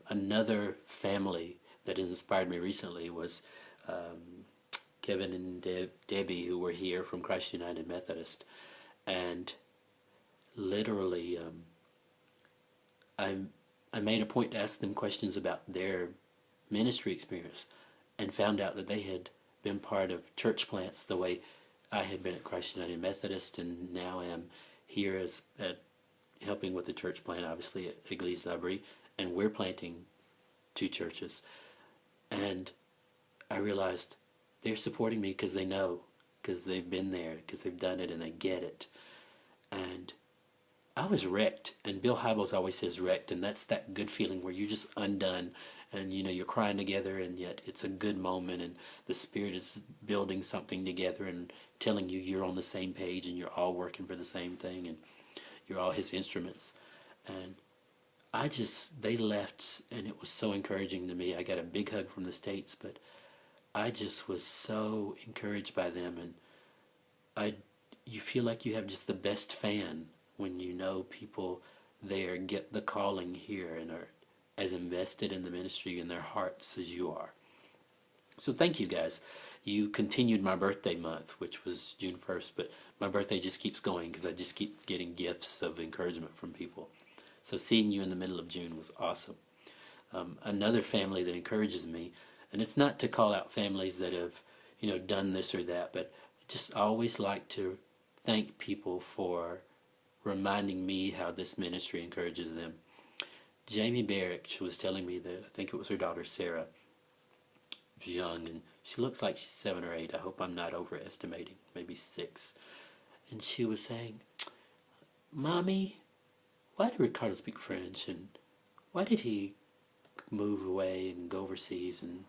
Another family that has inspired me recently was Kevin and Debbie, who were here from Christ United Methodist. And literally, I, I made a point to ask them questions about their ministry experience and found out that they had been part of church plants the way I had been at Christ United Methodist, and now am here as at helping with the church plant, obviously at Église L'Abri, and we're planting two churches. And I realized they're supporting me because they know, because they've been there, because they've done it, and they get it. And I was wrecked, and Bill Hybels always says wrecked, and that's that good feeling where you're just undone, and you're crying together, and yet it's a good moment, and the Spirit is building something together and telling you you're on the same page, and you're all working for the same thing, and you're all His instruments. And they left, and it was so encouraging to me. I got a big hug from the States, but I just was so encouraged by them, and you feel like you have just the best fan when you know people there get the calling here and are as invested in the ministry in their hearts as you are. So thank you guys. You continued my birthday month, which was June 1st, but my birthday just keeps going because I just keep getting gifts of encouragement from people. So seeing you in the middle of June was awesome. Another family that encourages me, and it's not to call out families that have, done this or that, but just always like to thank people for reminding me how this ministry encourages them. Jamie Barrick, she was telling me that I think it was her daughter Sarah, was young, and she looks like she's 7 or 8. I hope I'm not overestimating, maybe 6. And she was saying, "Mommy, why did Ricardo speak French, and why did he move away and go overseas and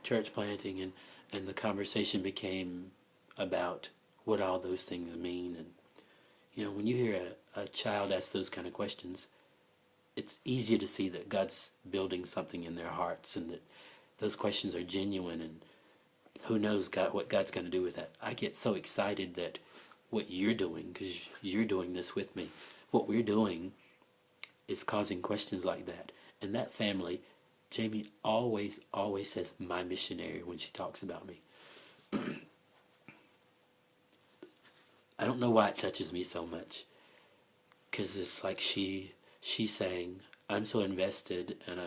church planting?" And the conversation became about what all those things mean. And when you hear a child ask those kind of questions, it's easy to see that God's building something in their hearts, and that those questions are genuine, and who knows what God's going to do with that. I get so excited that what you're doing, because you're doing this with me, what we're doing is causing questions like that. And that family, Jamie always says my missionary when she talks about me. I don't know why it touches me so much, because it's like she's saying, I'm so invested, and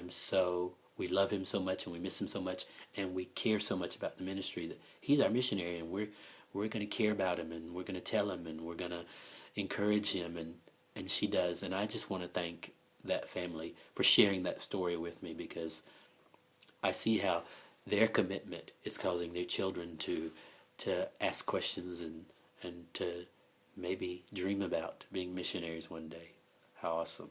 we love him so much, and we miss him so much, and we care so much about the ministry that he's our missionary, and we're going to care about him, and we're going to tell him, and we're going to encourage him, and she does. And I just want to thank that family for sharing that story with me, because I see how their commitment is causing their children to ask questions and to maybe dream about being missionaries one day. How awesome.